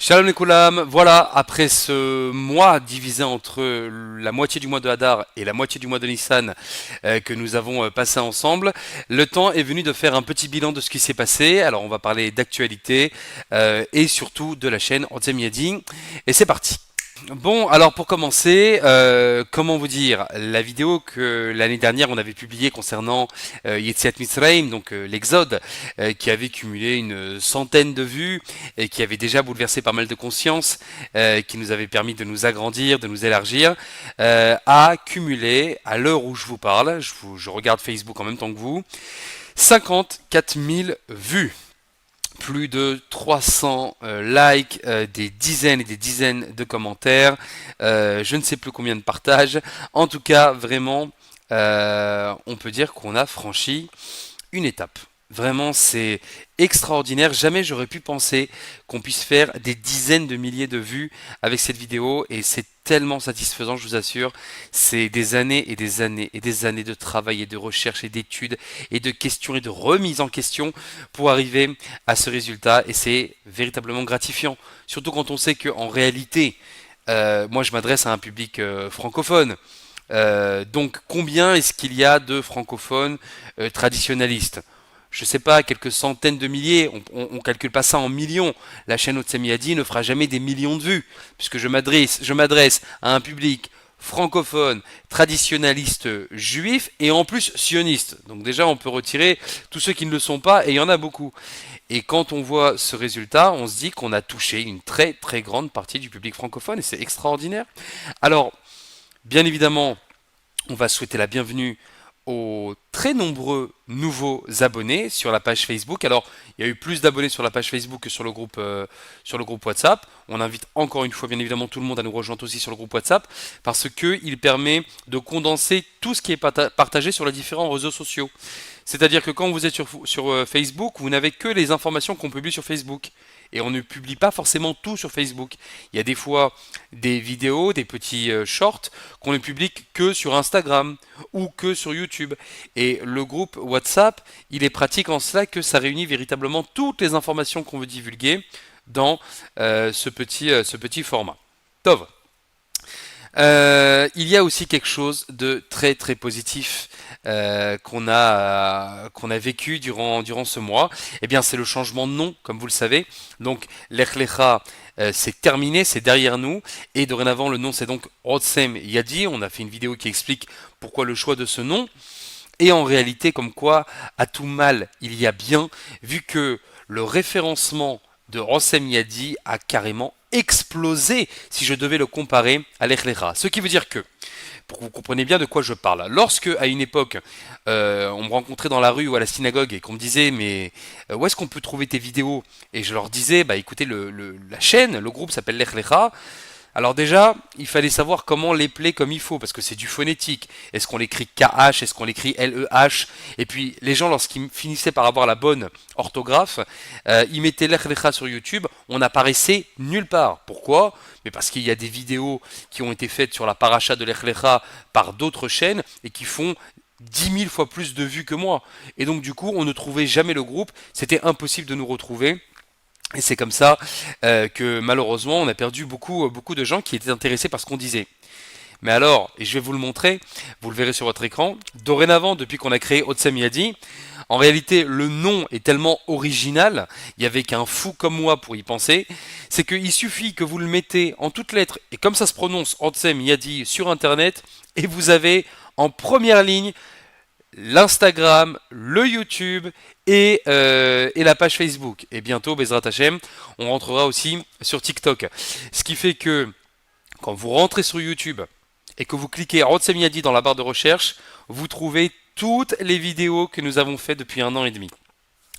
Shalom les Koulam, voilà, après ce mois divisé entre la moitié du mois de Hadar et la moitié du mois de Nissan que nous avons passé ensemble, le temps est venu de faire un petit bilan de ce qui s'est passé. Alors on va parler d'actualité et surtout de la chaîne Otzem Yadi. Et c'est parti. Bon, alors pour commencer, comment vous dire, la vidéo que l'année dernière on avait publiée concernant Yetziat Mitzrayim, donc l'Exode, qui avait cumulé une centaine de vues et qui avait déjà bouleversé pas mal de consciences, qui nous avait permis de nous agrandir, de nous élargir, a cumulé, à l'heure où je vous parle, je regarde Facebook en même temps que vous, 54 000 vues, plus de 300 likes, des dizaines et des dizaines de commentaires, je ne sais plus combien de partages. En tout cas, vraiment, on peut dire qu'on a franchi une étape. Vraiment, c'est extraordinaire. Jamais j'aurais pu penser qu'on puisse faire des dizaines de milliers de vues avec cette vidéo et c'est tellement satisfaisant, je vous assure. C'est des années et des années et des années de travail et de recherche et d'études et de questions et de remise en question pour arriver à ce résultat et c'est véritablement gratifiant. Surtout quand on sait qu'en réalité, moi je m'adresse à un public francophone. Donc combien est-ce qu'il y a de francophones traditionnalistes? Je sais pas, quelques centaines de milliers, on calcule pas ça en millions. La chaîne Otsem Yadi ne fera jamais des millions de vues, puisque je m'adresse à un public francophone, traditionnaliste juif et en plus sioniste. Donc déjà on peut retirer tous ceux qui ne le sont pas et il y en a beaucoup. Et quand on voit ce résultat, on se dit qu'on a touché une très très grande partie du public francophone et c'est extraordinaire. Alors, bien évidemment, on va souhaiter la bienvenue aux très nombreux nouveaux abonnés sur la page Facebook. Alors, il y a eu plus d'abonnés sur la page Facebook que sur le groupe WhatsApp. On invite encore une fois, bien évidemment, tout le monde à nous rejoindre aussi sur le groupe WhatsApp parce qu'il permet de condenser tout ce qui est partagé sur les différents réseaux sociaux. C'est-à-dire que quand vous êtes sur Facebook, vous n'avez que les informations qu'on publie sur Facebook. Et on ne publie pas forcément tout sur Facebook. Il y a des fois des vidéos, des petits shorts qu'on ne publie que sur Instagram ou que sur YouTube. Et le groupe WhatsApp, il est pratique en cela que ça réunit véritablement toutes les informations qu'on veut divulguer dans ce petit format. Tov. Il y a aussi quelque chose de très très positif qu'on a vécu durant ce mois. Eh bien, c'est le changement de nom, comme vous le savez. Donc, Lech Lecha, c'est terminé, c'est derrière nous. Et dorénavant, le nom, c'est donc Otsem Yadi. On a fait une vidéo qui explique pourquoi le choix de ce nom. Et en réalité, comme quoi, à tout mal, il y a bien, vu que le référencement de Rossem Yadi a carrément explosé si je devais le comparer à l'Echlecha. Ce qui veut dire que, pour que vous compreniez bien de quoi je parle, lorsque à une époque on me rencontrait dans la rue ou à la synagogue et qu'on me disait mais où est-ce qu'on peut trouver tes vidéos et je leur disais bah écoutez la chaîne, le groupe s'appelle l'Echlecha. Alors déjà, il fallait savoir comment l'épeler comme il faut, parce que c'est du phonétique. Est-ce qu'on l'écrit KH, est-ce qu'on l'écrit LEH? Et puis les gens, lorsqu'ils finissaient par avoir la bonne orthographe, ils mettaient l'Echlecha sur YouTube, on n'apparaissait nulle part. Pourquoi? Mais parce qu'il y a des vidéos qui ont été faites sur la paracha de l'Echlecha par d'autres chaînes et qui font 10 000 fois plus de vues que moi. Et donc du coup, on ne trouvait jamais le groupe, c'était impossible de nous retrouver. Et c'est comme ça que malheureusement on a perdu beaucoup de gens qui étaient intéressés par ce qu'on disait. Mais alors, et je vais vous le montrer, vous le verrez sur votre écran, dorénavant depuis qu'on a créé Otsem Yadi, en réalité le nom est tellement original, il n'y avait qu'un fou comme moi pour y penser, c'est qu'il suffit que vous le mettez en toutes lettres, et comme ça se prononce Otsem Yadi sur internet, et vous avez en première ligne l'Instagram, le YouTube et la page Facebook. Et bientôt, Bezrat Hashem, on rentrera aussi sur TikTok. Ce qui fait que quand vous rentrez sur YouTube et que vous cliquez Rotsem Yadi dans la barre de recherche, vous trouvez toutes les vidéos que nous avons faites depuis 1 an et demi.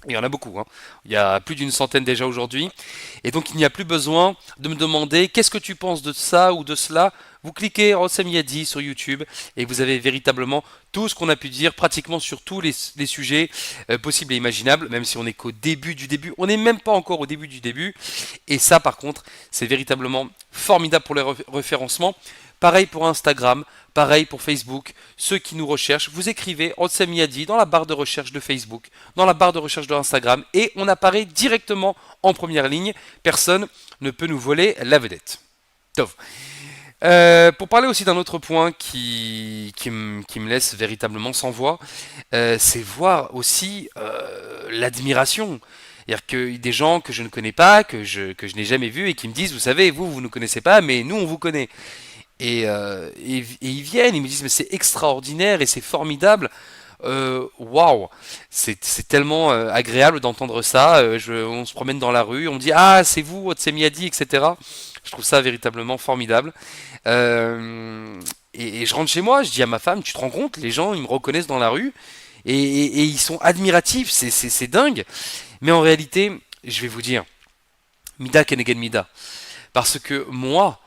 Il y en a beaucoup, hein. Il y a plus d'une centaine déjà aujourd'hui. Et donc il n'y a plus besoin de me demander qu'est-ce que tu penses de ça ou de cela. Vous cliquez Rossem Yadi sur YouTube et vous avez véritablement tout ce qu'on a pu dire pratiquement sur tous les sujets possibles et imaginables, même si on n'est qu'au début du début. On n'est même pas encore au début du début. Et ça par contre, c'est véritablement formidable pour les référencements Pareil pour Instagram, pareil pour Facebook. Ceux qui nous recherchent, vous écrivez Otsem Yadi dans la barre de recherche de Facebook, dans la barre de recherche de Instagram, et on apparaît directement en première ligne. Personne ne peut nous voler la vedette. Tov. Pour parler aussi d'un autre point qui me laisse véritablement sans voix, c'est voir aussi l'admiration. C'est-à-dire que des gens que je ne connais pas, que je n'ai jamais vus et qui me disent, vous savez, vous ne nous connaissez pas, mais nous, on vous connaît. Et ils viennent, ils me disent, mais c'est extraordinaire et c'est formidable. Waouh, c'est tellement agréable d'entendre ça. On se promène dans la rue, on me dit, ah, c'est vous, Otsemiadi, etc. Je trouve ça véritablement formidable. Et je rentre chez moi, je dis à ma femme, tu te rends compte, les gens, ils me reconnaissent dans la rue et ils sont admiratifs, c'est dingue. Mais en réalité, je vais vous dire, Mida Kenegen Mida. Parce que moi,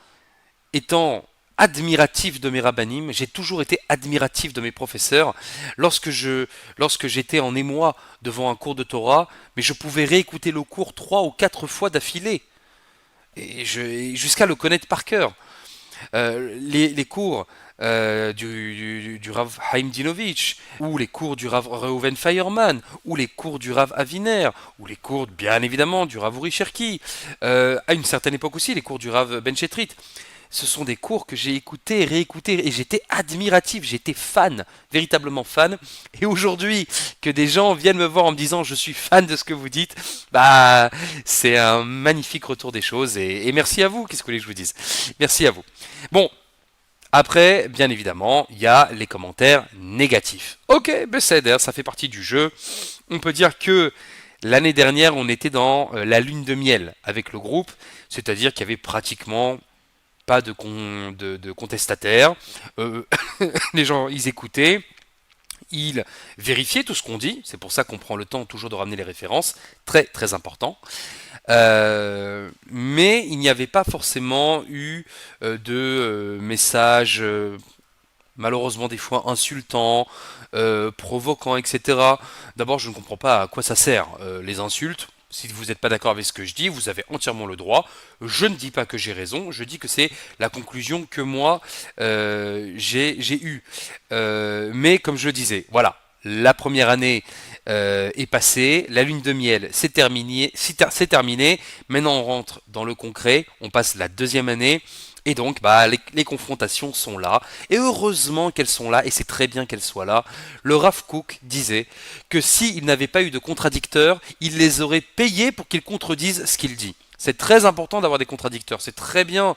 étant admiratif de mes rabbinim, j'ai toujours été admiratif de mes professeurs. Lorsque j'étais en émoi devant un cours de Torah, mais je pouvais réécouter le cours 3 ou 4 fois d'affilée, jusqu'à le connaître par cœur. Les cours du Rav Haim Dinovich, ou les cours du Rav Reuven Feierman, ou les cours du Rav Aviner, ou les cours, bien évidemment, du Rav Uri Cherki, à une certaine époque aussi, les cours du Rav Ben Chetrit. Ce sont des cours que j'ai écoutés et réécoutés, et j'étais admiratif, j'étais fan, véritablement fan. Et aujourd'hui, que des gens viennent me voir en me disant je suis fan de ce que vous dites, bah c'est un magnifique retour des choses, et merci à vous, qu'est-ce que vous voulez que je vous dise. Merci à vous. Bon, après, bien évidemment, il y a les commentaires négatifs. Ok, Besséder, ça fait partie du jeu. On peut dire que l'année dernière, on était dans la lune de miel avec le groupe, c'est-à-dire qu'il y avait pratiquement pas de contestataires. Les gens, ils écoutaient, ils vérifiaient tout ce qu'on dit. C'est pour ça qu'on prend le temps toujours de ramener les références. Très, très important. Mais il n'y avait pas forcément eu de messages malheureusement des fois insultants, provoquants, etc. D'abord, je ne comprends pas à quoi ça sert les insultes. Si vous n'êtes pas d'accord avec ce que je dis, vous avez entièrement le droit. Je ne dis pas que j'ai raison, je dis que c'est la conclusion que moi j'ai eue. Mais comme je le disais, voilà, la première année est passée, la lune de miel c'est terminé, c'est terminé. Maintenant on rentre dans le concret, on passe la deuxième année. Et donc, bah, les confrontations sont là. Et heureusement qu'elles sont là, et c'est très bien qu'elles soient là. Le Rav Kook disait que s'il n'avait pas eu de contradicteurs, il les aurait payés pour qu'ils contredisent ce qu'il dit. C'est très important d'avoir des contradicteurs, c'est très bien.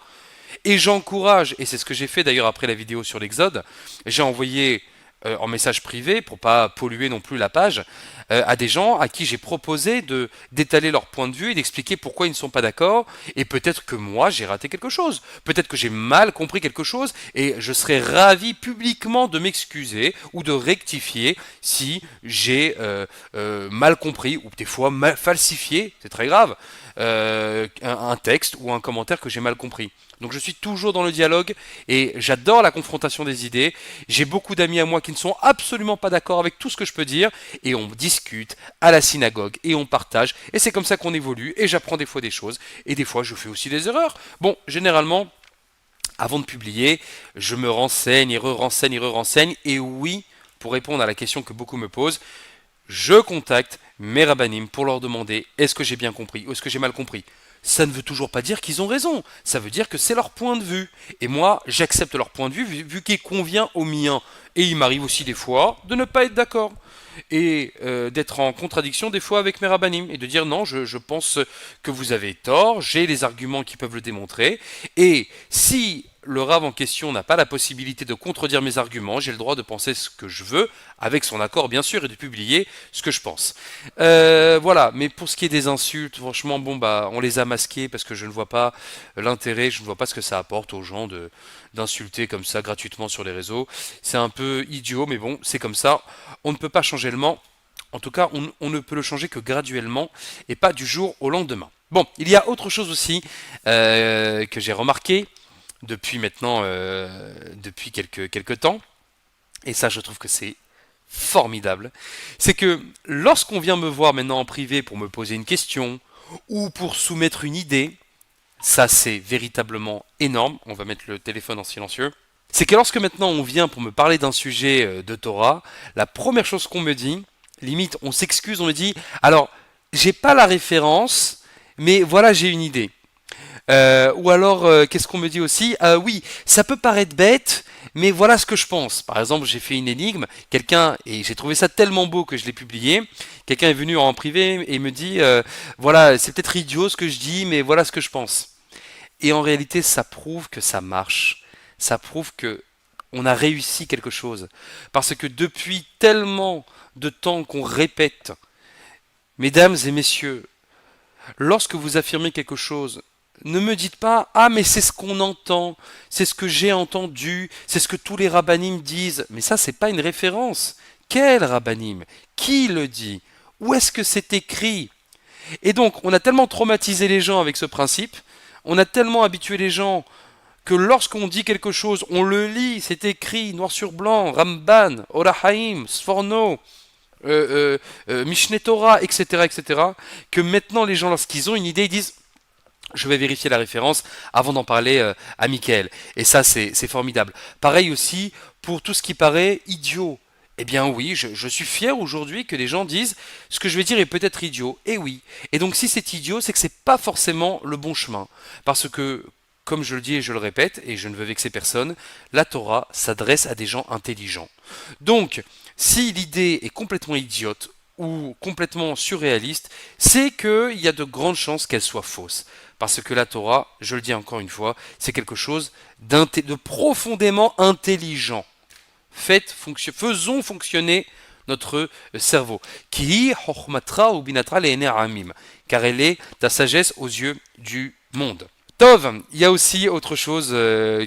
Et j'encourage, et c'est ce que j'ai fait d'ailleurs après la vidéo sur l'Exode, j'ai envoyé en message privé, pour pas polluer non plus la page, à des gens à qui j'ai proposé d'étaler leur point de vue et d'expliquer pourquoi ils ne sont pas d'accord, et peut-être que moi j'ai raté quelque chose, peut-être que j'ai mal compris quelque chose, et je serais ravi publiquement de m'excuser ou de rectifier si j'ai mal compris, ou des fois mal falsifié, c'est très grave, un texte ou un commentaire que j'ai mal compris. Donc je suis toujours dans le dialogue et j'adore la confrontation des idées. J'ai beaucoup d'amis à moi qui ne sont absolument pas d'accord avec tout ce que je peux dire et on discute à la synagogue et on partage et c'est comme ça qu'on évolue et j'apprends des fois des choses et des fois je fais aussi des erreurs. Bon, généralement, avant de publier, je me renseigne et re-renseigne et re-renseigne et oui, pour répondre à la question que beaucoup me posent, je contacte mes rabbinim pour leur demander est-ce que j'ai bien compris ou est-ce que j'ai mal compris. Ça ne veut toujours pas dire qu'ils ont raison, ça veut dire que c'est leur point de vue. Et moi, j'accepte leur point de vue vu qu'il convient au mien. Et il m'arrive aussi des fois de ne pas être d'accord. Et d'être en contradiction des fois avec mes rabbinim. Et de dire non, je pense que vous avez tort, j'ai les arguments qui peuvent le démontrer. Et si le rave en question n'a pas la possibilité de contredire mes arguments, j'ai le droit de penser ce que je veux, avec son accord bien sûr, et de publier ce que je pense. Voilà, mais pour ce qui est des insultes, franchement, bon bah, on les a masquées parce que je ne vois pas l'intérêt, je ne vois pas ce que ça apporte aux gens d'insulter comme ça gratuitement sur les réseaux. C'est un peu idiot, mais bon, c'est comme ça. On ne peut pas changer le monde. En tout cas, on ne peut le changer que graduellement et pas du jour au lendemain. Bon, il y a autre chose aussi que j'ai remarqué depuis maintenant, depuis quelques temps, et ça je trouve que c'est formidable, c'est que lorsqu'on vient me voir maintenant en privé pour me poser une question, ou pour soumettre une idée, ça c'est véritablement énorme, on va mettre le téléphone en silencieux, c'est que lorsque maintenant on vient pour me parler d'un sujet de Torah, la première chose qu'on me dit, limite on s'excuse, on me dit, alors j'ai pas la référence, mais voilà j'ai une idée. Ou alors, qu'est-ce qu'on me dit aussi? Oui, ça peut paraître bête, mais voilà ce que je pense. Par exemple, j'ai fait une énigme, quelqu'un, et j'ai trouvé ça tellement beau que je l'ai publié, quelqu'un est venu en privé et me dit, voilà, c'est peut-être idiot ce que je dis, mais voilà ce que je pense. Et en réalité, ça prouve que ça marche. Ça prouve que on a réussi quelque chose. Parce que depuis tellement de temps qu'on répète, mesdames et messieurs, lorsque vous affirmez quelque chose, ne me dites pas ah mais c'est ce qu'on entend, c'est ce que j'ai entendu, c'est ce que tous les rabbinim disent. Mais ça c'est pas une référence. Quel rabbinim? Qui le dit? Où est-ce que c'est écrit? Et donc on a tellement traumatisé les gens avec ce principe, on a tellement habitué les gens que lorsqu'on dit quelque chose, on le lit, c'est écrit noir sur blanc, Ramban, Orahaim, Sforno, Mishneh Torah, etc., etc., que maintenant les gens, lorsqu'ils ont une idée, ils disent je vais vérifier la référence avant d'en parler à Michael. Et ça, c'est formidable. Pareil aussi pour tout ce qui paraît idiot. Eh bien oui, je suis fier aujourd'hui que les gens disent ce que je vais dire est peut-être idiot. Et oui. Et donc si c'est idiot, c'est que c'est pas forcément le bon chemin. Parce que, comme je le dis et je le répète, et je ne veux vexer personne, la Torah s'adresse à des gens intelligents. Donc, si l'idée est complètement idiote ou complètement surréaliste, c'est qu'il y a de grandes chances qu'elle soit fausse. Parce que la Torah, je le dis encore une fois, c'est quelque chose de profondément intelligent. Faisons fonctionner notre cerveau. Ki chokhmatra ou binatra le'enei ha'amim, car elle est ta sagesse aux yeux du monde. Tov, il y a aussi autre chose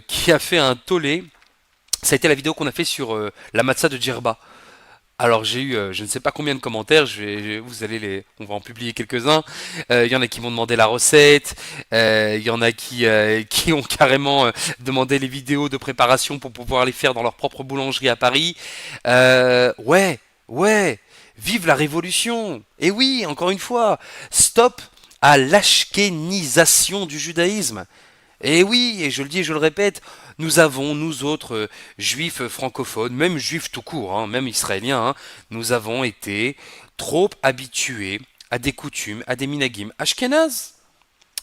qui a fait un tollé. Ça a été la vidéo qu'on a fait sur la matzah de Djerba. Alors j'ai eu je ne sais pas combien de commentaires, vous allez on va en publier quelques-uns. Il y en a qui m'ont demandé la recette, il y en a qui ont carrément demandé les vidéos de préparation pour pouvoir les faire dans leur propre boulangerie à Paris. Ouais, ouais, vive la révolution. Et oui, encore une fois, stop à l'ashkénisation du judaïsme. Et oui, et je le dis et je le répète, nous avons, nous autres juifs francophones, même juifs tout court, hein, même israéliens, hein, nous avons été trop habitués à des coutumes, à des minagim ashkénazes.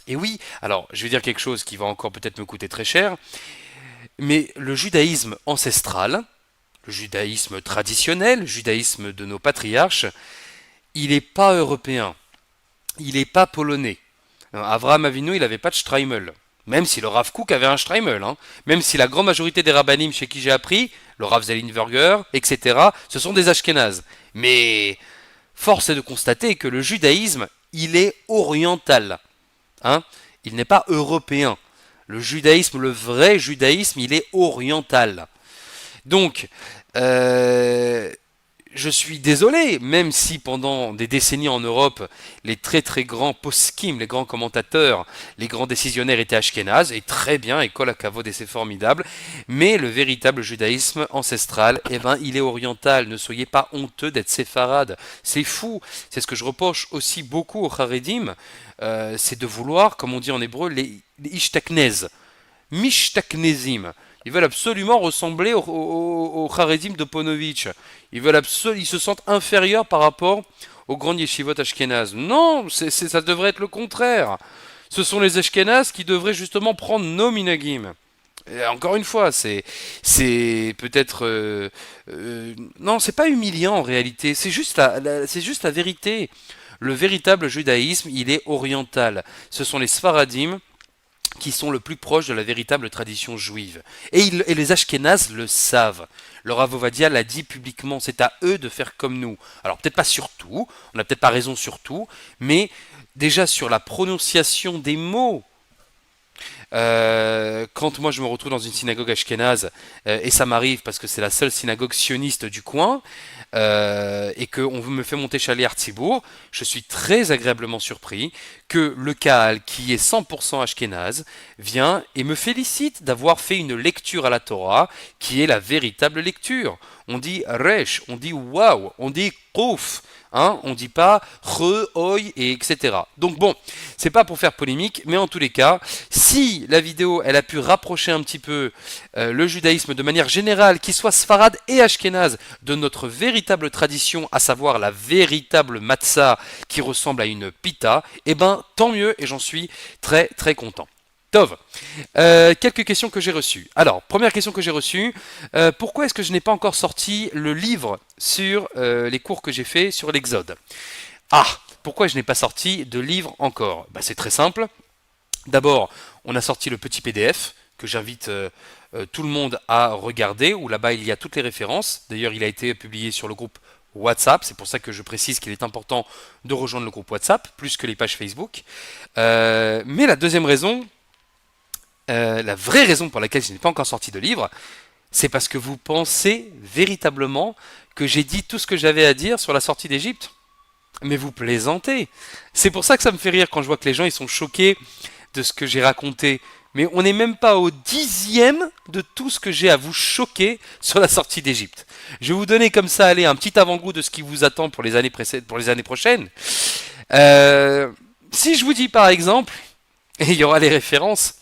Et oui, alors je vais dire quelque chose qui va encore peut-être me coûter très cher, mais le judaïsme ancestral, le judaïsme traditionnel, le judaïsme de nos patriarches, il n'est pas européen, il n'est pas polonais. Avraham Avinu, il n'avait pas de Streimel. Même si le Rav Kook avait un Streimel. Hein. Même si la grande majorité des rabbinim chez qui j'ai appris, le Rav Zellenberger, etc., ce sont des Ashkénazes. Mais force est de constater que le judaïsme, il est oriental. Hein. Il n'est pas européen. Le judaïsme, le vrai judaïsme, il est oriental. Donc, je suis désolé, même si pendant des décennies en Europe, les très très grands poskim, les grands commentateurs, les grands décisionnaires étaient ashkénazes, et très bien, et kol hakavod, et c'est formidable, mais le véritable judaïsme ancestral, eh ben, il est oriental, ne soyez pas honteux d'être séfarade, c'est fou, c'est ce que je reproche aussi beaucoup aux Haredim, c'est de vouloir, comme on dit en hébreu, les ishtaknez, mishtaknezim. Ils veulent absolument ressembler au Haredim de Ponovitch. Ils se sentent inférieurs par rapport aux grandes yeshivot ashkénazes. Non, ça devrait être le contraire. Ce sont les ashkénazes qui devraient justement prendre nos minagim. Et encore une fois, c'est peut-être non, c'est pas humiliant en réalité. C'est juste la vérité. Le véritable judaïsme, il est oriental. Ce sont les Sfaradim qui sont le plus proches de la véritable tradition juive. Et les Ashkénazes le savent. Le Rav Ovadia l'a dit publiquement, c'est à eux de faire comme nous. Alors peut-être pas sur tout, on n'a peut-être pas raison sur tout, mais déjà sur la prononciation des mots. Quand moi je me retrouve dans une synagogue ashkénaze, et ça m'arrive parce que c'est la seule synagogue sioniste du coin, et qu'on me fait monter chez Artzibourg, je suis très agréablement surpris que le Kaal, qui est 100% ashkénaze, vient et me félicite d'avoir fait une lecture à la Torah qui est la véritable lecture. On dit resh, on dit waouh, on dit Qouf. Hein, on dit pas re, oi, et etc. Donc bon, c'est pas pour faire polémique, mais en tous les cas, si la vidéo elle a pu rapprocher un petit peu le judaïsme de manière générale, qu'il soit sfarade et ashkénaze, de notre véritable tradition, à savoir la véritable matzah qui ressemble à une pita, eh ben tant mieux et j'en suis très très content. Tov, quelques questions que j'ai reçues. Alors, première question que j'ai reçue, pourquoi est-ce que je n'ai pas encore sorti le livre sur les cours que j'ai fait sur l'Exode? Ah, pourquoi je n'ai pas sorti de livre encore? Bah, c'est très simple. D'abord, on a sorti le petit PDF que j'invite tout le monde à regarder, où là-bas il y a toutes les références. D'ailleurs, il a été publié sur le groupe WhatsApp, c'est pour ça que je précise qu'il est important de rejoindre le groupe WhatsApp, plus que les pages Facebook. Mais la deuxième raison, la vraie raison pour laquelle je n'ai pas encore sorti de livre, c'est parce que vous pensez véritablement que j'ai dit tout ce que j'avais à dire sur la sortie d'Égypte. Mais vous plaisantez. C'est pour ça que ça me fait rire quand je vois que les gens ils sont choqués de ce que j'ai raconté. Mais on n'est même pas au 10e de tout ce que j'ai à vous choquer sur la sortie d'Égypte. Je vais vous donner comme ça, allez, un petit avant-goût de ce qui vous attend pour les années prochaines. Si je vous dis par exemple, et il y aura les références,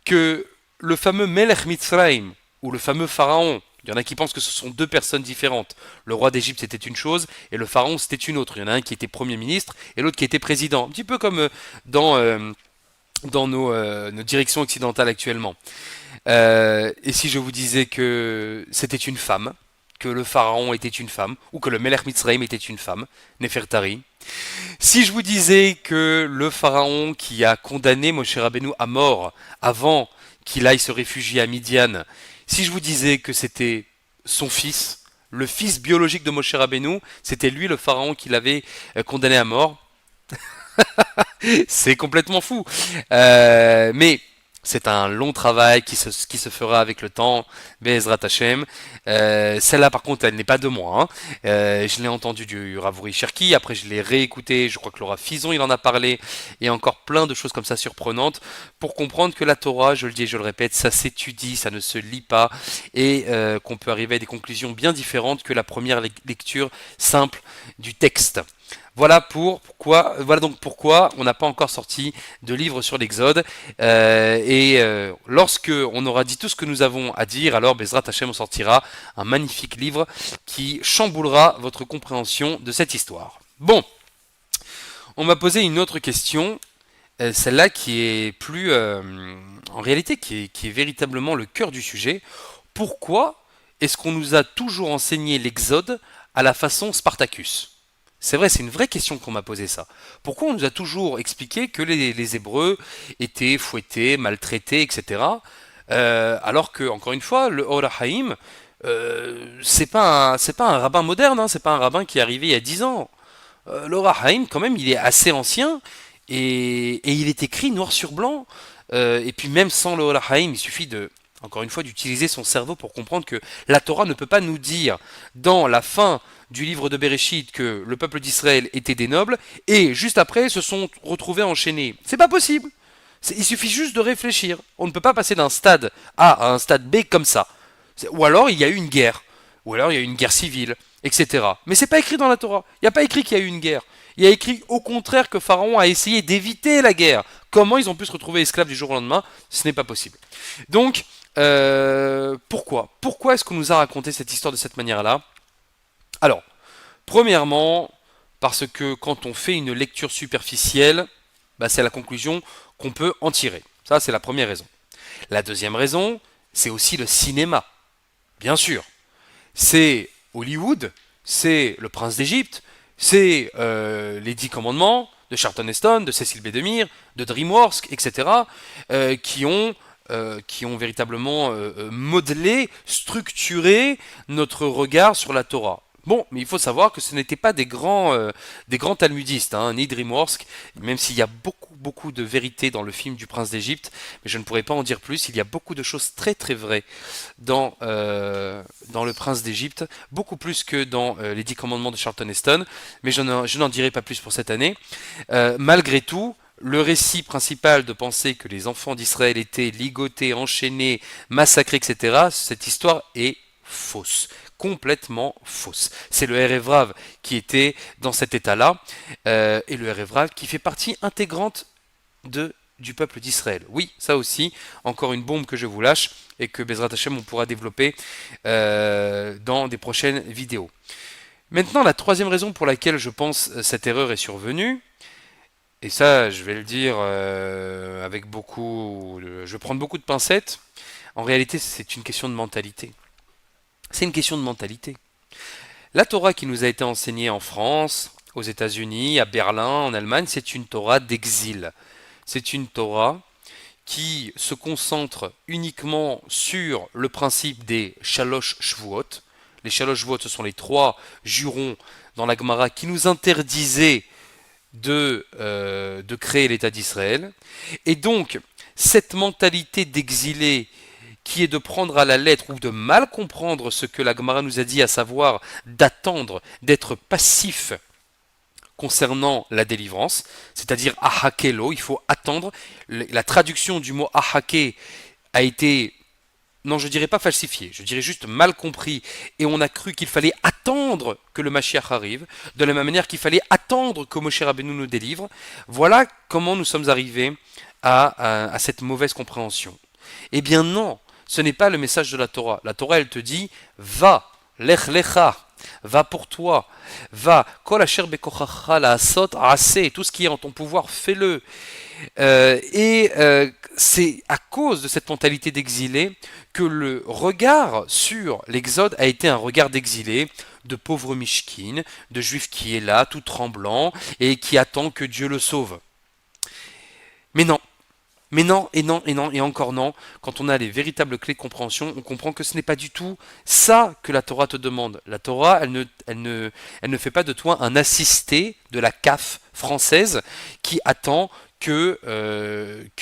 que le fameux Melech Mitzrayim, ou le fameux pharaon, il y en a qui pensent que ce sont deux personnes différentes. Le roi d'Égypte c'était une chose et le pharaon c'était une autre. Il y en a un qui était premier ministre et l'autre qui était président. Un petit peu comme dans nos directions occidentales actuellement. Et si je vous disais que c'était une femme, que le pharaon était une femme, ou que le Melech Mitzrayim était une femme, Nefertari. Si je vous disais que le pharaon qui a condamné Moshe Rabbeinu à mort avant qu'il aille se réfugier à Midian, si je vous disais que c'était son fils, le fils biologique de Moshe Rabbeinu, c'était lui le pharaon qui l'avait condamné à mort, c'est complètement fou. Mais c'est un long travail qui se fera avec le temps, Be'ezrat Hashem. Celle-là, par contre, elle n'est pas de moi. Hein. Je l'ai entendue du Ravouri Cherki, après je l'ai réécouté, je crois que Laura Fison, il en a parlé, et encore plein de choses comme ça surprenantes, pour comprendre que la Torah, je le dis et je le répète, ça s'étudie, ça ne se lit pas, et qu'on peut arriver à des conclusions bien différentes que la première lecture simple du texte. Voilà donc pourquoi on n'a pas encore sorti de livre sur l'Exode. Lorsque on aura dit tout ce que nous avons à dire, alors Bezrat Hashem on sortira un magnifique livre qui chamboulera votre compréhension de cette histoire. Bon, on m'a posé une autre question, celle-là qui est plus, en réalité, qui est véritablement le cœur du sujet. Pourquoi est-ce qu'on nous a toujours enseigné l'Exode à la façon Spartacus? C'est vrai, c'est une vraie question qu'on m'a posé ça. Pourquoi on nous a toujours expliqué que les Hébreux étaient fouettés, maltraités, etc. Alors que, encore une fois, le Or HaHaim, c'est pas un rabbin moderne, hein, c'est pas un rabbin qui est arrivé il y a 10 ans. Le Or HaHaim, quand même, il est assez ancien et il est écrit noir sur blanc. Et puis même sans le Or HaHaim, il suffit de, encore une fois, d'utiliser son cerveau pour comprendre que la Torah ne peut pas nous dire dans la fin du livre de Bereshit que le peuple d'Israël était des nobles et juste après se sont retrouvés enchaînés. C'est pas possible. Il suffit juste de réfléchir. On ne peut pas passer d'un stade A à un stade B comme ça. Ou alors il y a eu une guerre. Ou alors il y a eu une guerre civile, etc. Mais c'est pas écrit dans la Torah. Il n'y a pas écrit qu'il y a eu une guerre. Il y a écrit au contraire que Pharaon a essayé d'éviter la guerre. Comment ils ont pu se retrouver esclaves du jour au lendemain? Ce n'est pas possible. Donc, pourquoi est-ce qu'on nous a raconté cette histoire de cette manière-là? Alors, premièrement, parce que quand on fait une lecture superficielle, bah, c'est la conclusion qu'on peut en tirer. Ça, c'est la première raison. La deuxième raison, c'est aussi le cinéma. Bien sûr. C'est Hollywood, c'est Le Prince d'Égypte, c'est les 10 commandements de Charlton Heston, de Cecil B. DeMille, de DreamWorks, etc., qui ont véritablement modelé, structuré notre regard sur la Torah. Bon, mais il faut savoir que ce n'étaient pas des grands talmudistes, hein, ni DreamWorks, même s'il y a beaucoup de vérité dans le film du Prince d'Égypte, mais je ne pourrais pas en dire plus. Il y a beaucoup de choses très très vraies dans le Prince d'Égypte, beaucoup plus que dans les 10 commandements de Charlton Heston, mais je n'en dirai pas plus pour cette année. Malgré tout, le récit principal de penser que les enfants d'Israël étaient ligotés, enchaînés, massacrés, etc., cette histoire est fausse. complètement fausse. C'est le Erev Rav qui était dans cet état-là, et le Erev Rav qui fait partie intégrante du peuple d'Israël. Oui, ça aussi, encore une bombe que je vous lâche et que Bezrat Hashem on pourra développer dans des prochaines vidéos. Maintenant, la troisième raison pour laquelle je pense cette erreur est survenue, et ça je vais le dire avec beaucoup, je vais prendre beaucoup de pincettes, en réalité c'est une question de mentalité. C'est une question de mentalité. La Torah qui nous a été enseignée en France, aux États-Unis, à Berlin, en Allemagne, c'est une Torah d'exil. C'est une Torah qui se concentre uniquement sur le principe des Shalosh Shvuot. Les Shalosh Shvuot, ce sont les 3 jurons dans la Gemara qui nous interdisaient de créer l'État d'Israël. Et donc, cette mentalité d'exilé qui est de prendre à la lettre ou de mal comprendre ce que la Gemara nous a dit, à savoir d'attendre, d'être passif concernant la délivrance, c'est-à-dire ahakelo, il faut attendre. La traduction du mot ahake a été, non, je dirais pas falsifiée, je dirais juste mal compris, et on a cru qu'il fallait attendre que le Mashiach arrive, de la même manière qu'il fallait attendre que Moshe Rabbeinu nous délivre. Voilà comment nous sommes arrivés à cette mauvaise compréhension. Eh bien non, ce n'est pas le message de la Torah. La Torah, elle te dit, va, lech lecha, va pour toi, va, kol asher bekochacha la'asot aseh, tout ce qui est en ton pouvoir, fais-le. C'est à cause de cette mentalité d'exilé que le regard sur l'Exode a été un regard d'exilé, de pauvre Mishkin, de juif qui est là, tout tremblant, et qui attend que Dieu le sauve. Mais non. Mais non, et non, et non, et encore non. Quand on a les véritables clés de compréhension, on comprend que ce n'est pas du tout ça que la Torah te demande. La Torah, elle ne fait pas de toi un assisté de la CAF française qui attend que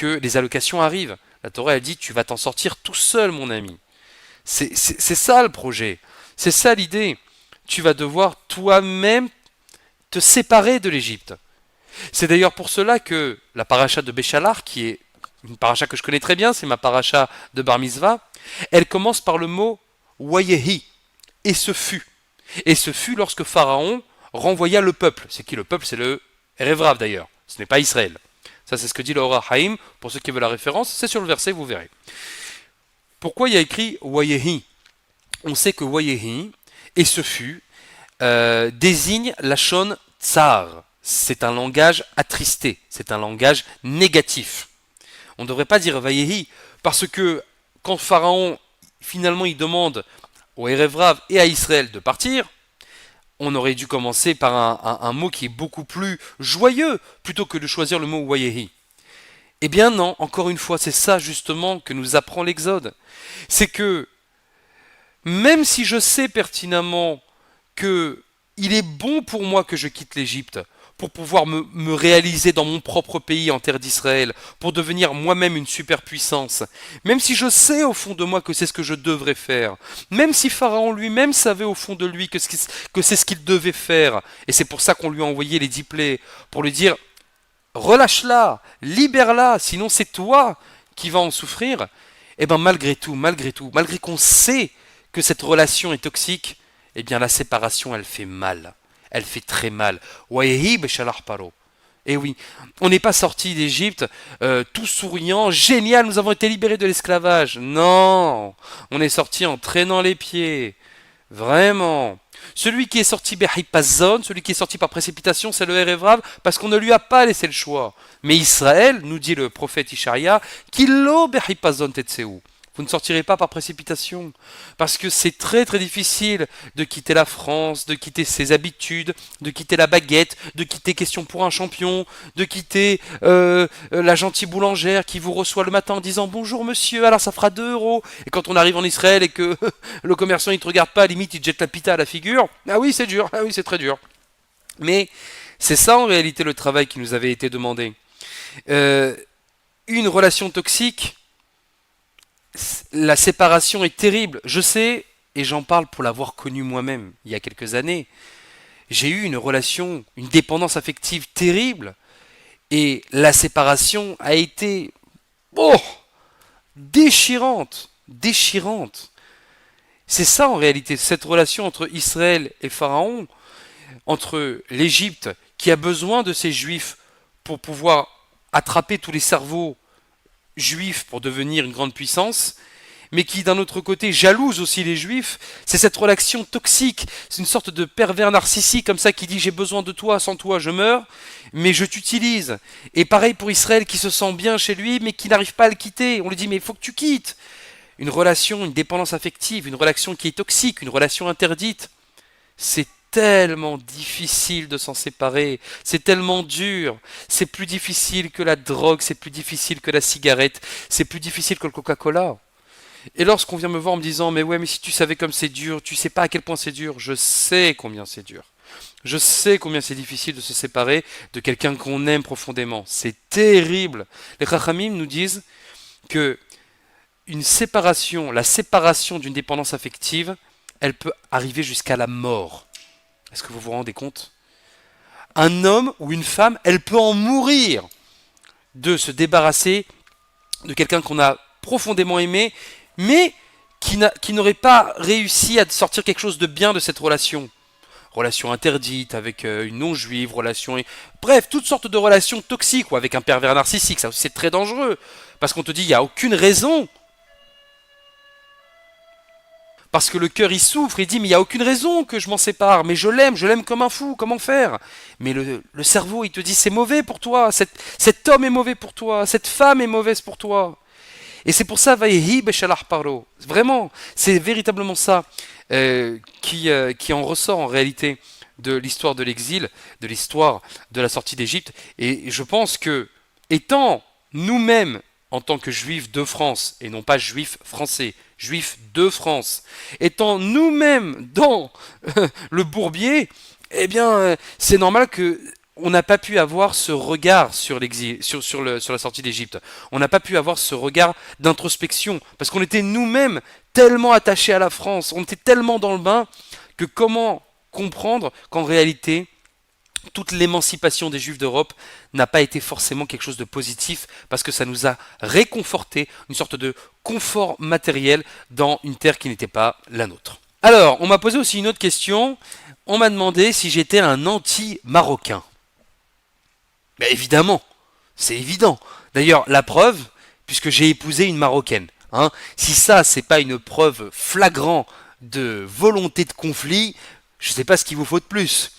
les allocations arrivent. La Torah, elle dit, tu vas t'en sortir tout seul, mon ami. C'est ça le projet. C'est ça l'idée. Tu vas devoir toi-même te séparer de l'Égypte. C'est d'ailleurs pour cela que la paracha de Béchalar, qui est une paracha que je connais très bien, c'est ma paracha de Bar Mitzvah, elle commence par le mot Wayehi, et ce fut. Et ce fut lorsque Pharaon renvoya le peuple. C'est qui le peuple? C'est le Erev Rav d'ailleurs, ce n'est pas Israël. Ça c'est ce que dit le Or HaHaim, pour ceux qui veulent la référence, c'est sur le verset, vous verrez. Pourquoi il y a écrit Wayehi? On sait que Wayehi, et ce fut, désigne la Shon Tsar. C'est un langage attristé, c'est un langage négatif. On ne devrait pas dire Vayehi, parce que quand Pharaon, finalement, il demande au Erev Rav et à Israël de partir, on aurait dû commencer par un mot qui est beaucoup plus joyeux, plutôt que de choisir le mot Wayehi. Eh bien non, encore une fois, c'est ça justement que nous apprend l'Exode. C'est que, même si je sais pertinemment que il est bon pour moi que je quitte l'Égypte, pour pouvoir me réaliser dans mon propre pays en terre d'Israël, pour devenir moi-même une superpuissance, même si je sais au fond de moi que c'est ce que je devrais faire, même si Pharaon lui-même savait au fond de lui que c'est ce qu'il devait faire, et c'est pour ça qu'on lui a envoyé les 10 plaies, pour lui dire relâche-la, libère-la, sinon c'est toi qui vas en souffrir, et bien malgré tout, malgré qu'on sait que cette relation est toxique, eh bien la séparation elle fait mal. Elle fait très mal. Et oui, on n'est pas sorti d'Égypte tout souriant, génial, nous avons été libérés de l'esclavage. Non, on est sorti en traînant les pieds. Vraiment. Celui qui est sorti Behipazon, celui qui est sorti par précipitation, c'est le Erev Rav, parce qu'on ne lui a pas laissé le choix. Mais Israël, nous dit le prophète Ishaïa, Kilo Behipazon Tetseu. Vous ne sortirez pas par précipitation. Parce que c'est très très difficile de quitter la France, de quitter ses habitudes, de quitter la baguette, de quitter Question pour un champion, de quitter la gentille boulangère qui vous reçoit le matin en disant bonjour monsieur, alors ça fera 2 euros. Et quand on arrive en Israël et que le commerçant il te regarde pas, à la limite il te jette la pita à la figure. Ah oui c'est dur, ah oui c'est très dur. Mais c'est ça en réalité le travail qui nous avait été demandé. Une relation toxique, la séparation est terrible. Je sais, et j'en parle pour l'avoir connu moi-même il y a quelques années. J'ai eu une relation, une dépendance affective terrible. Et la séparation a été déchirante. Déchirante. C'est ça en réalité, cette relation entre Israël et Pharaon, entre l'Égypte qui a besoin de ces juifs pour pouvoir attraper tous les cerveaux juifs pour devenir une grande puissance, mais qui d'un autre côté jalouse aussi les juifs, c'est cette relation toxique, c'est une sorte de pervers narcissique comme ça qui dit j'ai besoin de toi, sans toi je meurs, mais je t'utilise. Et pareil pour Israël qui se sent bien chez lui mais qui n'arrive pas à le quitter, on lui dit mais il faut que tu quittes. Une relation, une dépendance affective, une relation qui est toxique, une relation interdite, c'est tellement difficile de s'en séparer, c'est tellement dur, c'est plus difficile que la drogue, c'est plus difficile que la cigarette, c'est plus difficile que le Coca-Cola. Et lorsqu'on vient me voir en me disant mais ouais mais si tu savais comme c'est dur, tu sais pas à quel point c'est dur, je sais combien c'est dur. Je sais combien c'est difficile de se séparer de quelqu'un qu'on aime profondément. C'est terrible. Les Chachamim nous disent que une séparation, la séparation d'une dépendance affective, elle peut arriver jusqu'à la mort. Est-ce que vous vous rendez compte? Un homme ou une femme, elle peut en mourir de se débarrasser de quelqu'un qu'on a profondément aimé, mais qui n'aurait pas réussi à sortir quelque chose de bien de cette relation. Relation interdite avec une non-juive, relation... Bref, toutes sortes de relations toxiques, ou avec un pervers narcissique, ça aussi c'est très dangereux. Parce qu'on te dit, il n'y a aucune raison. Parce que le cœur il souffre, il dit mais il n'y a aucune raison que je m'en sépare, mais je l'aime comme un fou, comment faire? Mais le cerveau il te dit c'est mauvais pour toi, cet homme est mauvais pour toi, cette femme est mauvaise pour toi. Et c'est pour ça, Vayehi Beshalah Paro. Vraiment, c'est véritablement ça qui en ressort en réalité de l'histoire de l'exil, de l'histoire de la sortie d'Égypte. Et je pense que, étant nous-mêmes, en tant que juifs de France, et non pas juifs français, juifs de France, étant nous-mêmes dans le bourbier, eh bien, c'est normal que on n'a pas pu avoir ce regard sur l'exil, sur la sortie d'Égypte. On n'a pas pu avoir ce regard d'introspection parce qu'on était nous-mêmes tellement attachés à la France, on était tellement dans le bain que comment comprendre qu'en réalité toute l'émancipation des Juifs d'Europe n'a pas été forcément quelque chose de positif parce que ça nous a réconforté une sorte de confort matériel dans une terre qui n'était pas la nôtre. Alors, on m'a posé aussi une autre question. On m'a demandé si j'étais un anti-marocain. Ben évidemment, c'est évident. D'ailleurs, la preuve, puisque j'ai épousé une Marocaine. Hein, si ça, c'est pas une preuve flagrante de volonté de conflit, je sais pas ce qu'il vous faut de plus.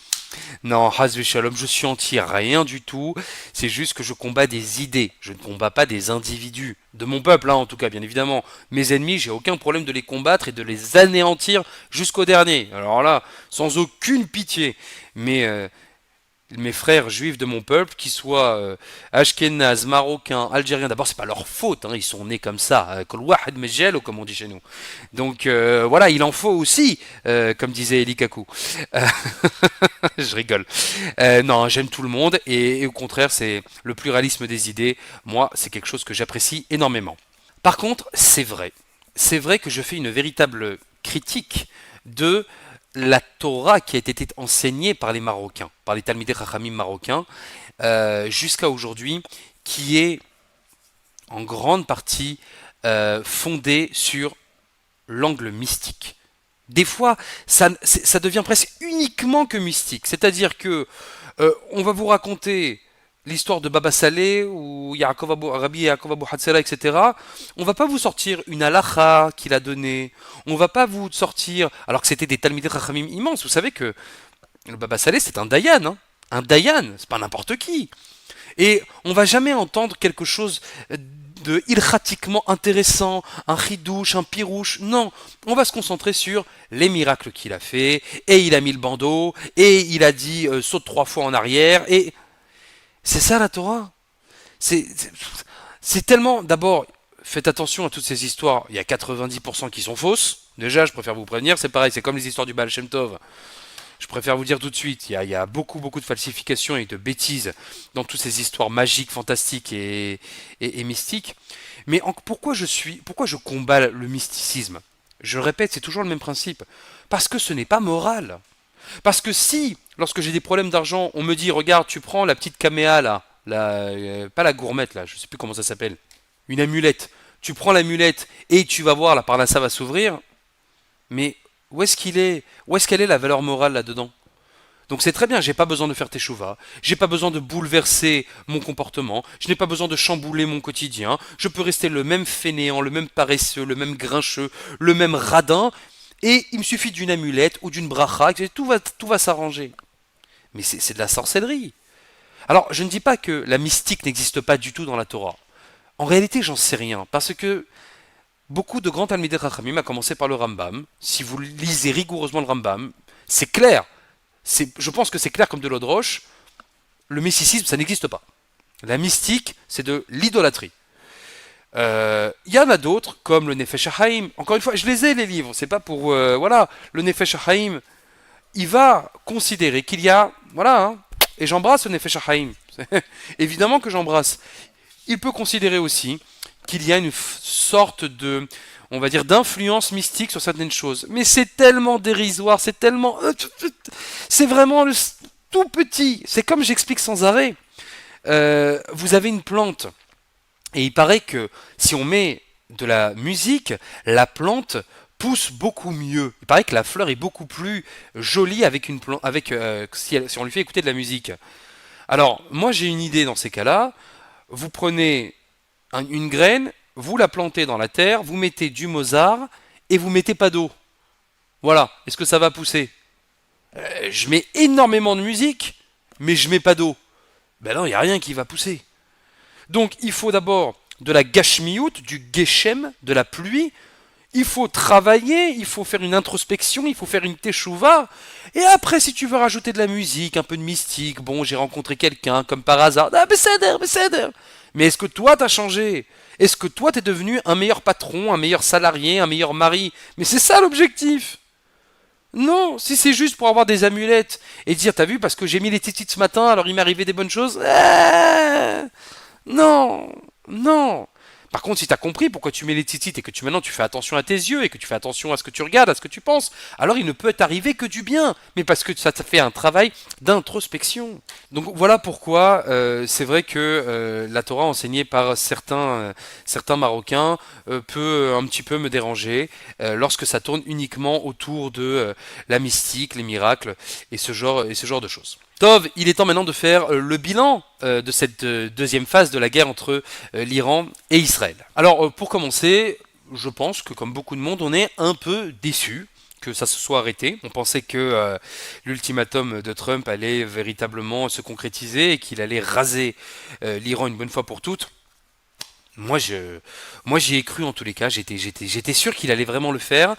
Non, Hazvi Shalom, je suis anti rien du tout. C'est juste que je combats des idées. Je ne combats pas des individus. De mon peuple, hein, en tout cas, bien évidemment. Mes ennemis, j'ai aucun problème de les combattre et de les anéantir jusqu'au dernier. Alors là, sans aucune pitié. Mais mes frères juifs de mon peuple, qu'ils soient ashkénazes, marocains, algériens, d'abord c'est pas leur faute, hein, ils sont nés comme ça, kol wahed mejel, comme on dit chez nous. Donc voilà, il en faut aussi, comme disait Eli Kaku. Euh, je rigole. Non, j'aime tout le monde et au contraire, c'est le pluralisme des idées. Moi, c'est quelque chose que j'apprécie énormément. Par contre, c'est vrai que je fais une véritable critique de la Torah qui a été enseignée par les Marocains, par les Talmidei Chachamim marocains, jusqu'à aujourd'hui, qui est en grande partie fondée sur l'angle mystique. Des fois, ça devient presque uniquement que mystique. C'est-à-dire que on va vous raconter l'histoire de Baba Saleh ou Rabbi Yaakov Abu Hatzela, etc. On va pas vous sortir une halakha qu'il a donnée. On va pas vous sortir, alors que c'était des Talmidei Chachamim immenses. Vous savez que le Baba Saleh, c'est un Dayan. Hein, un Dayan, c'est pas n'importe qui. Et on va jamais entendre quelque chose de ilchatiquement intéressant, un chidouche, un pirouche. Non, on va se concentrer sur les miracles qu'il a fait, et il a mis le bandeau, et il a dit saute 3 fois en arrière, et c'est ça la Torah. C'est c'est tellement, d'abord, faites attention à toutes ces histoires, il y a 90% qui sont fausses. Déjà, je préfère vous prévenir, c'est pareil, c'est comme les histoires du Baal Shem Tov. Je préfère vous dire tout de suite, il y a beaucoup, beaucoup de falsifications et de bêtises dans toutes ces histoires magiques, fantastiques et mystiques. Mais pourquoi je combats le mysticisme? Je répète, c'est toujours le même principe. Parce que ce n'est pas moral. Parce que si, lorsque j'ai des problèmes d'argent, on me dit, regarde, tu prends la petite caméa là, pas la gourmette là, je sais plus comment ça s'appelle, une amulette. Tu prends l'amulette et tu vas voir, la parnassa va s'ouvrir. Mais où est-ce qu'il est Où est-ce qu'elle est la valeur morale là-dedans? Donc c'est très bien, j'ai pas besoin de faire teshuva, j'ai pas besoin de bouleverser mon comportement, je n'ai pas besoin de chambouler mon quotidien, je peux rester le même fainéant, le même paresseux, le même grincheux, le même radin, et il me suffit d'une amulette ou d'une bracha, et tout va s'arranger. Mais c'est de la sorcellerie. Alors je ne dis pas que la mystique n'existe pas du tout dans la Torah. En réalité, j'en sais rien, parce que beaucoup de grands Talmidei Chachamim, à commencer par le Rambam, si vous lisez rigoureusement le Rambam, c'est clair. Je pense que c'est clair comme de l'eau de roche. Le mysticisme, ça n'existe pas. La mystique, c'est de l'idolâtrie. Il y en a d'autres, comme le Nefesh HaHaim. Encore une fois, je les ai les livres. C'est pas pour voilà. Le Nefesh HaHaim, il va considérer qu'il y a voilà. Hein, et j'embrasse le Nefesh HaHaim. Évidemment que j'embrasse. Il peut considérer aussi qu'il y a une sorte de, on va dire, d'influence mystique sur certaines choses. Mais c'est tellement dérisoire, c'est tellement, c'est vraiment tout petit. C'est comme j'explique sans arrêt. Vous avez une plante et il paraît que si on met de la musique, la plante pousse beaucoup mieux. Il paraît que la fleur est beaucoup plus jolie avec une plante, avec si on lui fait écouter de la musique. Alors moi j'ai une idée dans ces cas-là. Vous prenez une graine, vous la plantez dans la terre, vous mettez du Mozart et vous mettez pas d'eau. Voilà. Est-ce que ça va pousser? Je mets énormément de musique, mais je mets pas d'eau. Ben non, il n'y a rien qui va pousser. Donc il faut d'abord de la gashmiout, du geshem, de la pluie. Il faut travailler, il faut faire une introspection, il faut faire une teshuva. Et après, si tu veux rajouter de la musique, un peu de mystique, bon, j'ai rencontré quelqu'un, comme par hasard. Ah, besséder. Mais est-ce que toi, t'as changé? Est-ce que toi, t'es devenu un meilleur patron, un meilleur salarié, un meilleur mari? Mais c'est ça l'objectif. Non, si c'est juste pour avoir des amulettes et dire, t'as vu, parce que j'ai mis les titites ce matin, alors il m'est arrivé des bonnes choses. Non, non. Par contre, si tu as compris pourquoi tu mets les titites et que maintenant tu fais attention à tes yeux et que tu fais attention à ce que tu regardes, à ce que tu penses, alors il ne peut t'arriver que du bien. Mais parce que ça te fait un travail d'introspection. Donc voilà pourquoi c'est vrai que la Torah enseignée par certains Marocains peut un petit peu me déranger lorsque ça tourne uniquement autour de la mystique, les miracles et ce genre de choses. Tov, il est temps maintenant de faire le bilan de cette deuxième phase de la guerre entre l'Iran et Israël. Alors pour commencer, je pense que comme beaucoup de monde, on est un peu déçu que ça se soit arrêté. On pensait que l'ultimatum de Trump allait véritablement se concrétiser et qu'il allait raser l'Iran une bonne fois pour toutes. Moi, j'y ai cru en tous les cas. J'étais sûr qu'il allait vraiment le faire,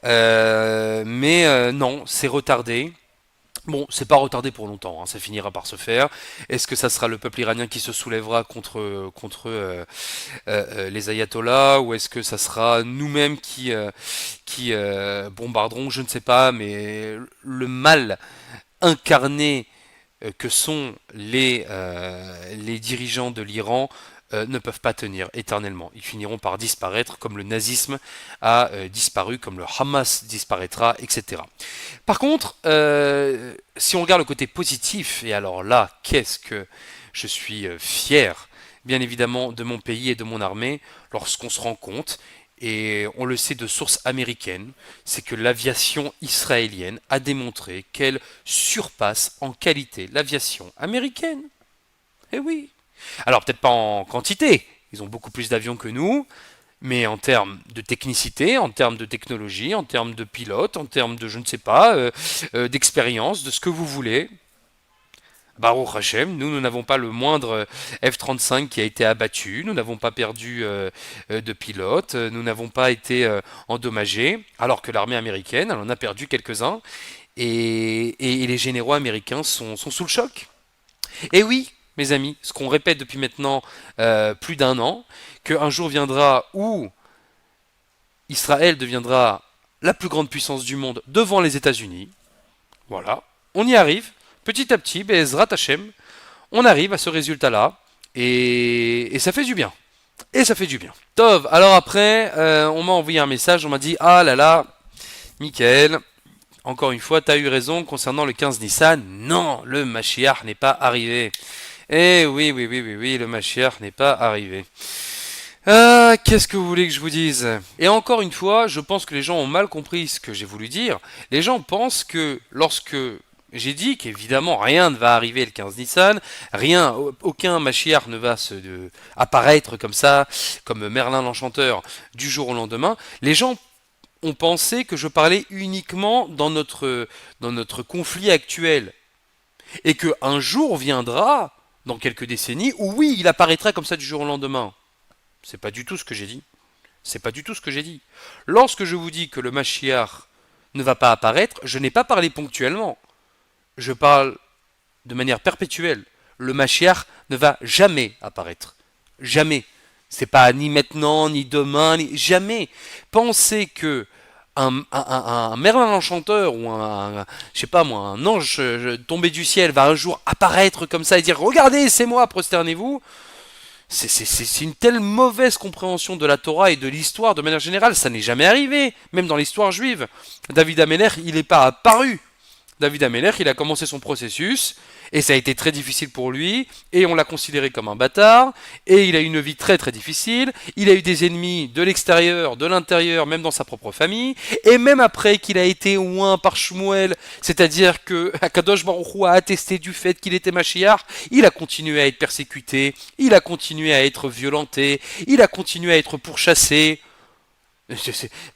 mais non, c'est retardé. Bon, c'est pas retardé pour longtemps, hein, ça finira par se faire. Est-ce que ça sera le peuple iranien qui se soulèvera contre les ayatollahs, ou est-ce que ça sera nous-mêmes qui bombarderons? Je ne sais pas, mais le mal incarné que sont les dirigeants de l'Iran ne peuvent pas tenir éternellement. Ils finiront par disparaître comme le nazisme a disparu, comme le Hamas disparaîtra, etc. Par contre, si on regarde le côté positif, et alors là, qu'est-ce que je suis fier, bien évidemment, de mon pays et de mon armée, lorsqu'on se rend compte, et on le sait de sources américaines, c'est que l'aviation israélienne a démontré qu'elle surpasse en qualité l'aviation américaine. Eh oui. Alors peut-être pas en quantité, ils ont beaucoup plus d'avions que nous, mais en termes de technicité, en termes de technologie, en termes de pilote, en termes de je ne sais pas, d'expérience, de ce que vous voulez, Baruch Hashem, nous n'avons pas le moindre F-35 qui a été abattu, nous n'avons pas perdu de pilote, nous n'avons pas été endommagés, alors que l'armée américaine, elle en a perdu quelques-uns, et les généraux américains sont sous le choc. Et oui, mes amis, ce qu'on répète depuis maintenant plus d'un an, qu'un jour viendra où Israël deviendra la plus grande puissance du monde devant les États-Unis. Voilà, on y arrive, petit à petit, Bezrat Hashem, on arrive à ce résultat-là, et ça fait du bien. Et ça fait du bien. Tov, alors après, on m'a envoyé un message, on m'a dit, ah là là, Michael, encore une fois, t'as eu raison concernant le 15 Nissan. Non, le Mashiach n'est pas arrivé. Eh oui, oui, oui, oui, oui, le Mashiach n'est pas arrivé. Ah, qu'est-ce que vous voulez que je vous dise? Et encore une fois, je pense que les gens ont mal compris ce que j'ai voulu dire. Les gens pensent que lorsque j'ai dit qu'évidemment rien ne va arriver le 15 Nissan, rien, aucun Mashiach ne va apparaître comme ça, comme Merlin l'Enchanteur, du jour au lendemain, les gens ont pensé que je parlais uniquement dans notre conflit actuel. Et qu'un jour viendra, dans quelques décennies, où oui, il apparaîtra comme ça du jour au lendemain. C'est pas du tout ce que j'ai dit. C'est pas du tout ce que j'ai dit. Lorsque je vous dis que le Mashiach ne va pas apparaître, je n'ai pas parlé ponctuellement. Je parle de manière perpétuelle. Le Mashiach ne va jamais apparaître. Jamais. C'est pas ni maintenant, ni demain, ni jamais. Pensez que un Merlin l'Enchanteur ou je sais pas moi, un ange tombé du ciel va un jour apparaître comme ça et dire regardez, c'est moi, prosternez-vous. C'est une telle mauvaise compréhension de la Torah et de l'histoire de manière générale. Ça n'est jamais arrivé, même dans l'histoire juive. David Ameller, il n'est pas apparu. David Ameller, il a commencé son processus, et ça a été très difficile pour lui, et on l'a considéré comme un bâtard, et il a eu une vie très très difficile, il a eu des ennemis de l'extérieur, de l'intérieur, même dans sa propre famille, et même après qu'il a été oint par Shmuel, c'est-à-dire que Akadosh Baruch Hu a attesté du fait qu'il était Mashiach, il a continué à être persécuté, il a continué à être violenté, il a continué à être pourchassé.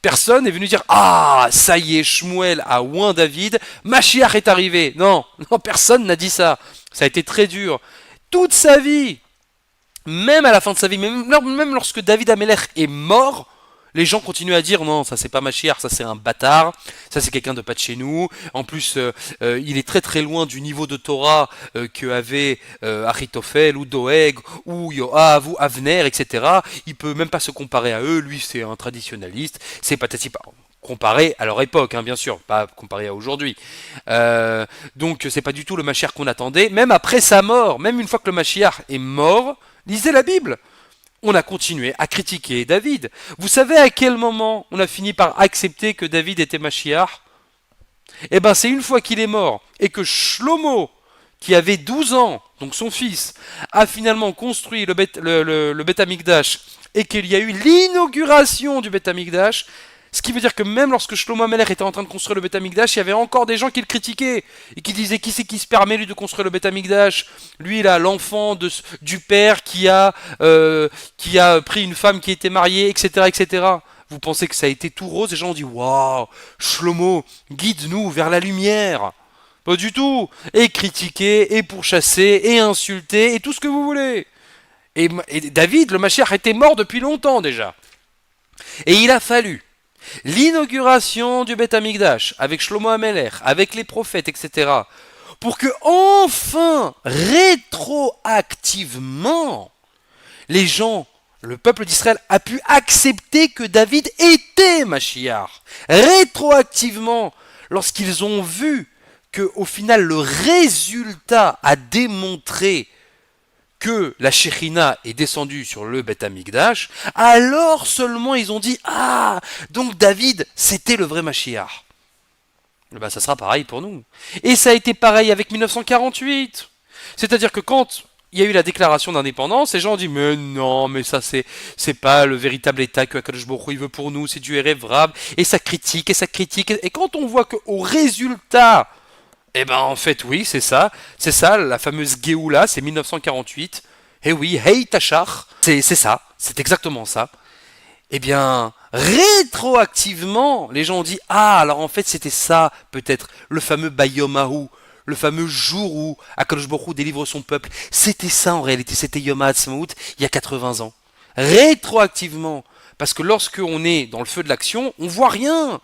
Personne n'est venu dire ah ça y est Shmuel a oint David, Mashiach est arrivé. Non, non personne n'a dit ça. Ça a été très dur. Toute sa vie, même à la fin de sa vie, même lorsque David Ameller est mort, les gens continuent à dire non, ça c'est pas Mashiach, ça c'est un bâtard, ça c'est quelqu'un de pas de chez nous. En plus, il est très très loin du niveau de Torah que avait Achitophel ou Doeg ou Yoav ou Avner, etc. Il peut même pas se comparer à eux. Lui, c'est un traditionnaliste. C'est patati comparé à leur époque, hein, bien sûr, pas comparé à aujourd'hui. Donc c'est pas du tout le Mashiach qu'on attendait. Même après sa mort, même une fois que le Mashiach est mort, lisez la Bible. On a continué à critiquer David. Vous savez à quel moment on a fini par accepter que David était Mashiach? Eh ben c'est une fois qu'il est mort et que Shlomo, qui avait 12 ans, donc son fils, a finalement construit le Beth Amikdash et qu'il y a eu l'inauguration du Beth Amikdash. Ce qui veut dire que même lorsque Shlomo Ameler était en train de construire le Beth Amikdash, il y avait encore des gens qui le critiquaient et qui disaient qui c'est qui se permet lui de construire le Beth Amikdash. Lui, là, l'enfant du père qui a pris une femme qui était mariée, etc., etc. Vous pensez que ça a été tout rose? Les gens ont dit waouh, Shlomo, guide-nous vers la lumière. Pas du tout. Et critiquer, et pourchasser, et insulter, et tout ce que vous voulez. Et David, le Mashiach, était mort depuis longtemps déjà. Et il a fallu l'inauguration du Beth Amikdash, avec Shlomo Ameler, avec les prophètes, etc., pour que enfin, rétroactivement, les gens, le peuple d'Israël a pu accepter que David était Mashiach. Rétroactivement, lorsqu'ils ont vu que au final le résultat a démontré que la Shekhinah est descendue sur le Beth Amikdash, alors seulement ils ont dit ah donc David c'était le vrai Mashiach. Ben, ça sera pareil pour nous. Et ça a été pareil avec 1948. C'est-à-dire que quand il y a eu la déclaration d'indépendance, les gens ont dit mais non, mais ça c'est pas le véritable État que Akadosh Baruch Hu veut pour nous, c'est du Erev et ça critique et ça critique. Et quand on voit qu'au résultat, eh ben en fait oui, c'est ça, la fameuse Géoula, c'est 1948. Eh oui, Hey Tachar, c'est ça, c'est exactement ça. Eh bien, rétroactivement, les gens ont dit ah alors en fait c'était ça peut-être le fameux Bayomahu, le fameux jour où Akadosh Baruch Hu délivre son peuple. C'était ça en réalité, c'était Yom HaAtzmaut il y a 80 ans. Rétroactivement, parce que lorsque on est dans le feu de l'action, on voit rien.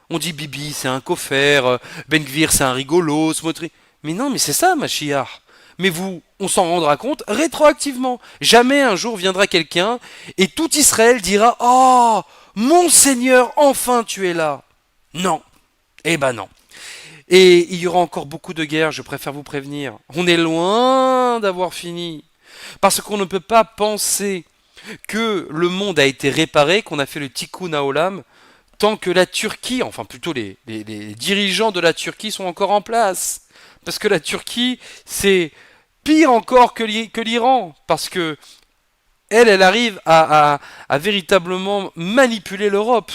On dit Bibi, c'est un coffre, Ben Gvir, c'est un rigolo, Smotri. Mais non, mais c'est ça, Mashiach. Mais vous, on s'en rendra compte rétroactivement. Jamais un jour viendra quelqu'un et tout Israël dira oh, mon Seigneur, enfin tu es là. Non. Eh ben non. Et il y aura encore beaucoup de guerres, je préfère vous prévenir. On est loin d'avoir fini. Parce qu'on ne peut pas penser que le monde a été réparé, qu'on a fait le tikkun haolam, tant que la Turquie, enfin plutôt les dirigeants de la Turquie sont encore en place. Parce que la Turquie, c'est pire encore que l'Iran. Parce que Elle arrive à véritablement manipuler l'Europe.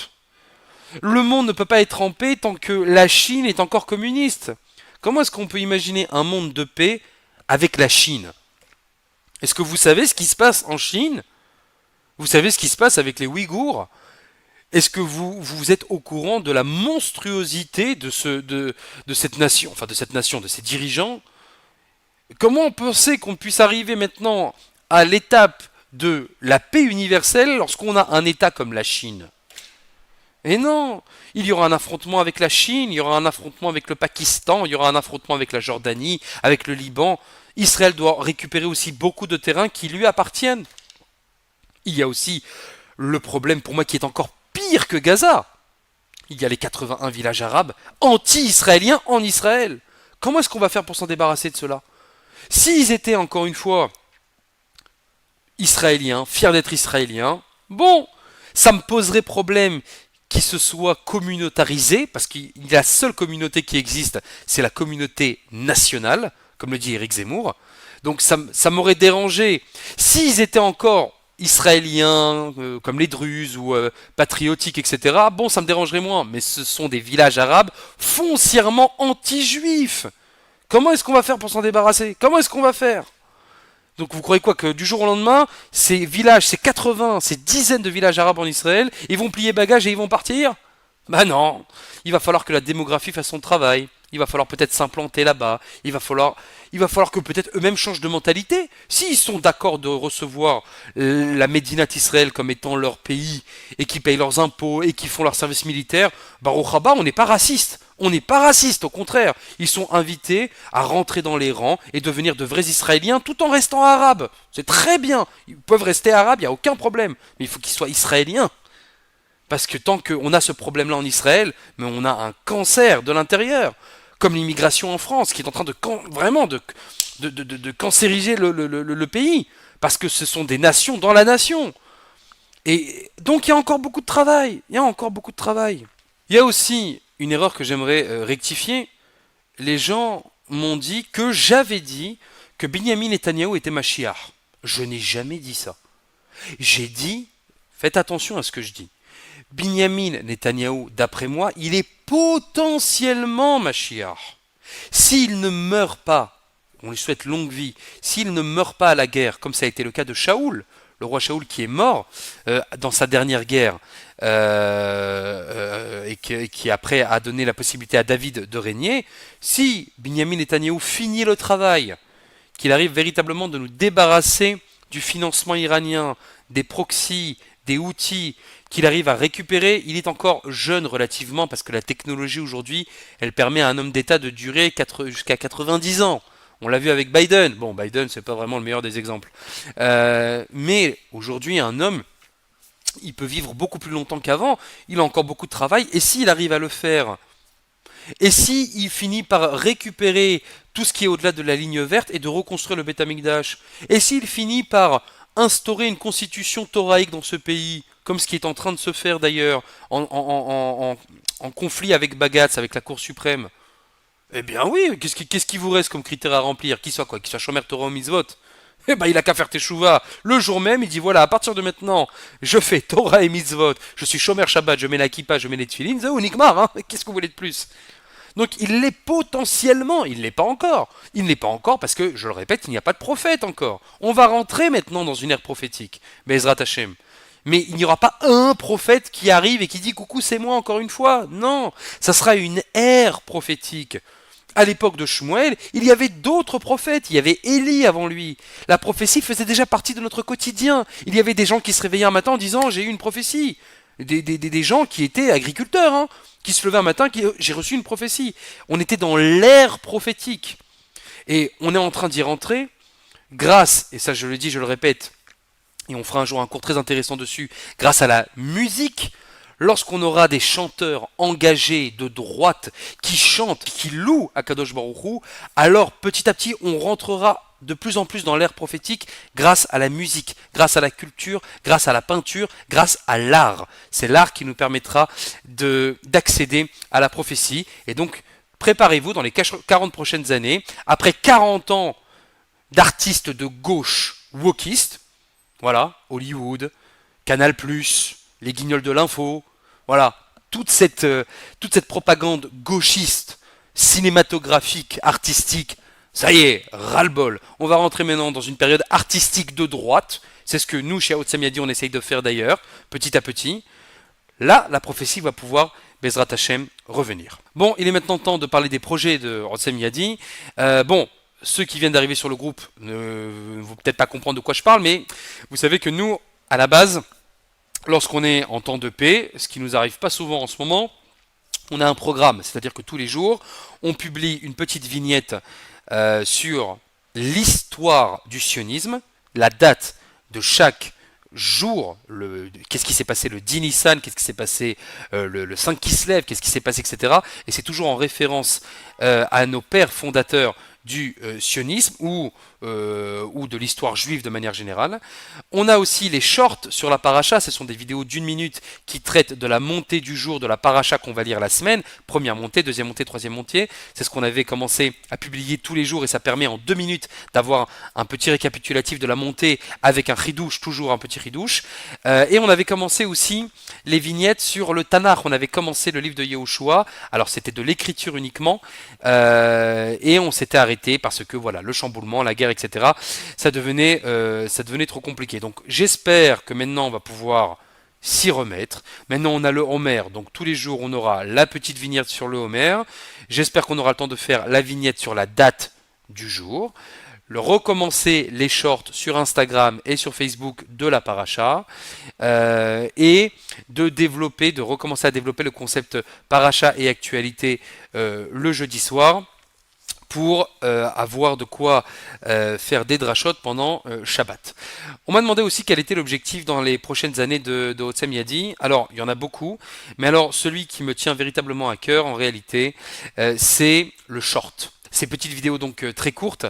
Le monde ne peut pas être en paix tant que la Chine est encore communiste. Comment est-ce qu'on peut imaginer un monde de paix avec la Chine? Est-ce que vous savez ce qui se passe en Chine? Vous savez ce qui se passe avec les Ouïghours? Est-ce que vous êtes au courant de la monstruosité de cette nation, enfin de cette nation, de ces dirigeants? Comment on pensait qu'on puisse arriver maintenant à l'étape de la paix universelle lorsqu'on a un État comme la Chine? Et non, il y aura un affrontement avec la Chine, il y aura un affrontement avec le Pakistan, il y aura un affrontement avec la Jordanie, avec le Liban. Israël doit récupérer aussi beaucoup de terrains qui lui appartiennent. Il y a aussi le problème pour moi qui est encore pire que Gaza. Il y a les 81 villages arabes anti-israéliens en Israël. Comment est-ce qu'on va faire pour s'en débarrasser de cela? S'ils étaient encore une fois israéliens, fiers d'être israéliens, bon, ça me poserait problème qu'ils se soient communautarisés, parce que la seule communauté qui existe, c'est la communauté nationale, comme le dit Éric Zemmour. Donc ça m'aurait dérangé. S'ils étaient encore israéliens, comme les Druzes ou patriotiques, etc., bon, ça me dérangerait moins. Mais ce sont des villages arabes foncièrement anti-juifs. Comment est-ce qu'on va faire pour s'en débarrasser? Comment est-ce qu'on va faire? Donc vous croyez quoi, que du jour au lendemain, ces villages, ces 80, ces dizaines de villages arabes en Israël, ils vont plier bagages et ils vont partir? Bah non, il va falloir que la démographie fasse son travail. Il va falloir peut-être s'implanter là-bas. Il va falloir que peut-être eux-mêmes changent de mentalité. S'ils sont d'accord de recevoir la Médinat Israël comme étant leur pays et qui payent leurs impôts et qui font leur service militaire, Baruch Haba, on n'est pas raciste. On n'est pas raciste, au contraire. Ils sont invités à rentrer dans les rangs et devenir de vrais Israéliens tout en restant arabes. C'est très bien. Ils peuvent rester arabes, il n'y a aucun problème. Mais il faut qu'ils soient israéliens. Parce que tant qu'on a ce problème-là en Israël, mais on a un cancer de l'intérieur, comme l'immigration en France, qui est en train de vraiment de cancériger le pays, parce que ce sont des nations dans la nation. Et donc il y a encore beaucoup de travail. Il y a encore beaucoup de travail. Il y a aussi une erreur que j'aimerais rectifier. Les gens m'ont dit que j'avais dit que Binyamin Netanyahou était Mashiach. Je n'ai jamais dit ça. J'ai dit, faites attention à ce que je dis. Binyamin Netanyahou, d'après moi, il est potentiellement Mashiach. S'il ne meurt pas, on lui souhaite longue vie, s'il ne meurt pas à la guerre, comme ça a été le cas de Shaoul, le roi Shaoul qui est mort dans sa dernière guerre, et qui après a donné la possibilité à David de régner, si Binyamin Netanyahou finit le travail, qu'il arrive véritablement de nous débarrasser du financement iranien, des proxys, des outils, qu'il arrive à récupérer. Il est encore jeune relativement parce que la technologie aujourd'hui, elle permet à un homme d'État de durer jusqu'à 90 ans. On l'a vu avec Biden. Bon, Biden, c'est pas vraiment le meilleur des exemples. Mais aujourd'hui, un homme, il peut vivre beaucoup plus longtemps qu'avant. Il a encore beaucoup de travail. Et s'il arrive à le faire, et s'il finit par récupérer tout ce qui est au-delà de la ligne verte et de reconstruire le Beth Amikdash, et s'il finit par instaurer une constitution thoraïque dans ce pays, comme ce qui est en train de se faire d'ailleurs, en conflit avec Bagatz, avec la Cour suprême, eh bien oui, qu'est-ce qui vous reste comme critère à remplir? Qui soit quoi? Qui soit Shomer Torah ou Mitzvot? Eh ben il a qu'à faire Teshuvah. Le jour même, il dit voilà, à partir de maintenant, je fais Torah et Mitzvot, je suis Shomer Shabbat, je mets la kippa, je mets les tefilin, Zao, Nikmar, hein. Qu'est-ce que vous voulez de plus? Donc il l'est potentiellement, il ne l'est pas encore. Il ne l'est pas encore parce que, je le répète, il n'y a pas de prophète encore. On va rentrer maintenant dans une ère prophétique, Bezrat Hashem. Mais il n'y aura pas un prophète qui arrive et qui dit coucou c'est moi encore une fois. Non, ça sera une ère prophétique. À l'époque de Shmuel, il y avait d'autres prophètes, il y avait Élie avant lui. La prophétie faisait déjà partie de notre quotidien. Il y avait des gens qui se réveillaient un matin en disant j'ai eu une prophétie. Des gens qui étaient agriculteurs, hein, qui se levaient un matin, qui j'ai reçu une prophétie. On était dans l'ère prophétique. Et on est en train d'y rentrer grâce, et ça je le dis, je le répète, et on fera un jour un cours très intéressant dessus, grâce à la musique. Lorsqu'on aura des chanteurs engagés de droite qui chantent, qui louent Akadosh Baruch Hu, alors petit à petit on rentrera de plus en plus dans l'ère prophétique grâce à la musique, grâce à la culture, grâce à la peinture, grâce à l'art. C'est l'art qui nous permettra d'accéder à la prophétie. Et donc préparez-vous dans les 40 prochaines années, après 40 ans d'artistes de gauche wokistes, Voilà, Hollywood, Canal+, les guignols de l'info, voilà, toute cette propagande gauchiste, cinématographique, artistique, ça y est, ras-le-bol. On va rentrer maintenant dans une période artistique de droite. C'est ce que nous, chez Outsam Yadi, on essaye de faire d'ailleurs, petit à petit. Là, la prophétie va pouvoir, Bezrat Hashem, revenir. Bon, il est maintenant temps de parler des projets de Outsam Yadi. Bon, ceux qui viennent d'arriver sur le groupe ne vont peut-être pas comprendre de quoi je parle, mais vous savez que nous, à la base, lorsqu'on est en temps de paix, ce qui nous arrive pas souvent en ce moment, on a un programme, c'est-à-dire que tous les jours, on publie une petite vignette sur l'histoire du sionisme, la date de chaque jour, qu'est-ce qui s'est passé le 10 Nissan, qu'est-ce qui s'est passé le 5 Kislev, qu'est-ce qui s'est passé, etc. Et c'est toujours en référence à nos pères fondateurs du sionisme ou de l'histoire juive de manière générale. On a aussi les shorts sur la paracha, ce sont des vidéos d'une minute qui traitent de la montée du jour de la paracha qu'on va lire la semaine, première montée, deuxième montée, troisième montée. C'est ce qu'on avait commencé à publier tous les jours et ça permet en 2 minutes d'avoir un petit récapitulatif de la montée avec un ridouche, toujours un petit ridouche. Et on avait commencé aussi les vignettes sur le Tanakh, on avait commencé le livre de Yehoshua, alors c'était de l'écriture uniquement, et on s'était arrêté parce que voilà, le chamboulement, la guerre, etc., ça devenait trop compliqué. Donc j'espère que maintenant on va pouvoir s'y remettre. Maintenant on a le Homer, donc tous les jours on aura la petite vignette sur le Homer. J'espère qu'on aura le temps de faire la vignette sur la date du jour. Le recommencer les shorts sur Instagram et sur Facebook de la paracha et de recommencer à développer le concept paracha et actualité le jeudi soir pour avoir de quoi faire des drachot pendant Shabbat. On m'a demandé aussi quel était l'objectif dans les prochaines années de Outsam Yadi. Alors, il y en a beaucoup, mais alors celui qui me tient véritablement à cœur en réalité, c'est le short. Ces petites vidéos donc très courtes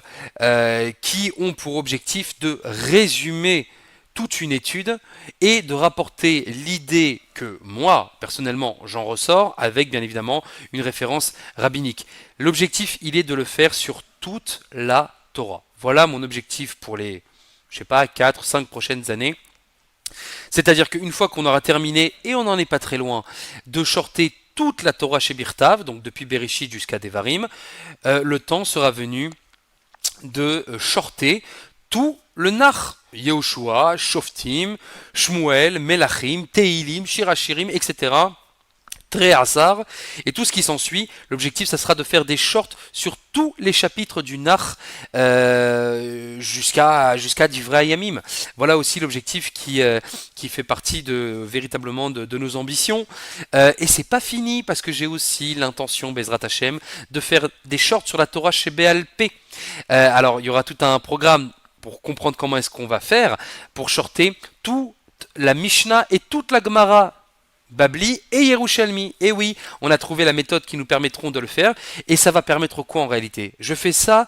qui ont pour objectif de résumer toute une étude et de rapporter l'idée que moi, personnellement, j'en ressors avec bien évidemment une référence rabbinique. L'objectif, il est de le faire sur toute la Torah. Voilà mon objectif pour les, je sais pas, 4, 5 prochaines années. C'est-à-dire qu'une fois qu'on aura terminé, et on n'en est pas très loin, de shorter toute la Torah chez Birtav, donc depuis Bereshit jusqu'à Devarim, le temps sera venu de shorter tout le Nach. Yehoshua, Shoftim, Shmuel, Melachim, Teilim, Shirachirim, etc. Tréhazar et tout ce qui s'ensuit. L'objectif, ça sera de faire des shorts sur tous les chapitres du Nach jusqu'à Divrei Yamim. Voilà aussi l'objectif qui fait partie véritablement de nos ambitions. Et c'est pas fini parce que j'ai aussi l'intention, Bezrat Hashem, de faire des shorts sur la Torah chez BLP. Alors, il y aura tout un programme pour comprendre comment est-ce qu'on va faire pour shorter toute la Mishnah et toute la Gemara Babli et Yerushalmi. Et oui, on a trouvé la méthode qui nous permettront de le faire. Et ça va permettre quoi en réalité? Je fais ça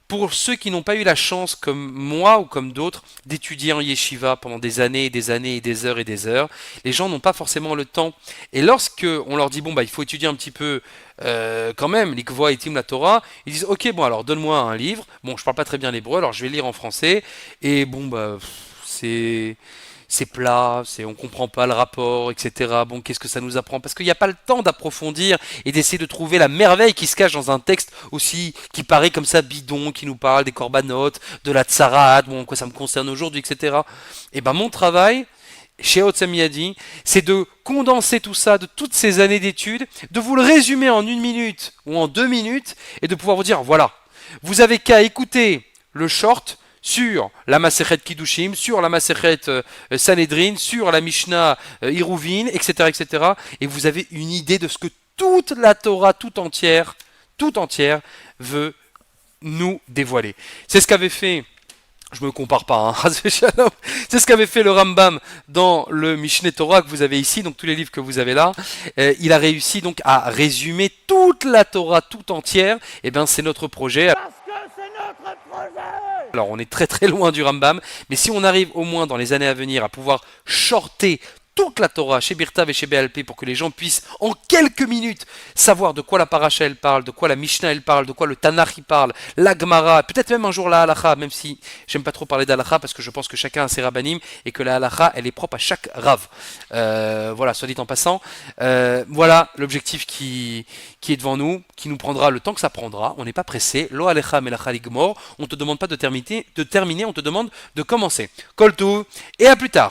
pour ceux qui n'ont pas eu la chance, comme moi ou comme d'autres, d'étudier en yeshiva pendant des années et des années et des heures et des heures. Les gens n'ont pas forcément le temps. Et lorsque on leur dit, bon, bah, il faut étudier un petit peu quand même, l'Ikvoa et Tim la Torah, ils disent, ok, bon, alors donne-moi un livre. Bon, je parle pas très bien l'hébreu, alors je vais lire en français. Et bon, bah, c'est plat, on comprend pas le rapport, etc. Bon, qu'est-ce que ça nous apprend? Parce qu'il n'y a pas le temps d'approfondir et d'essayer de trouver la merveille qui se cache dans un texte aussi qui paraît comme ça bidon, qui nous parle des corbanotes, de la tsaraat, bon, quoi ça me concerne aujourd'hui, etc. Et ben mon travail chez Outsam Yadi, c'est de condenser tout ça, de toutes ces années d'études, de vous le résumer en 1 minute ou en 2 minutes et de pouvoir vous dire, voilà, vous avez qu'à écouter le short sur la Masechet Kiddushim, sur la Masechet Sanhedrin, sur la Mishnah Iruvin, etc., etc. Et vous avez une idée de ce que toute la Torah tout entière veut nous dévoiler. C'est ce qu'avait fait, je me compare pas, hein, c'est ce qu'avait fait le Rambam dans le Mishneh Torah que vous avez ici, donc tous les livres que vous avez là. Il a réussi donc à résumer toute la Torah tout entière. Et bien c'est notre projet. Parce que c'est notre projet. Alors on est très très loin du Rambam, mais si on arrive au moins dans les années à venir à pouvoir shorter toute la Torah, chez Birtav et chez BLP, pour que les gens puissent en quelques minutes savoir de quoi la paracha elle parle, de quoi la Mishnah elle parle, de quoi le Tanakh il parle, la Gemara, peut-être même un jour la Halacha, même si j'aime pas trop parler d'Halacha parce que je pense que chacun a ses rabbanim et que la Halacha elle est propre à chaque Rav. Voilà, soit dit en passant. Voilà l'objectif qui est devant nous, qui nous prendra le temps que ça prendra. On n'est pas pressé. Lo alecha melacha ligmor. On te demande pas de terminer, on te demande de commencer. Kol tuv, et à plus tard.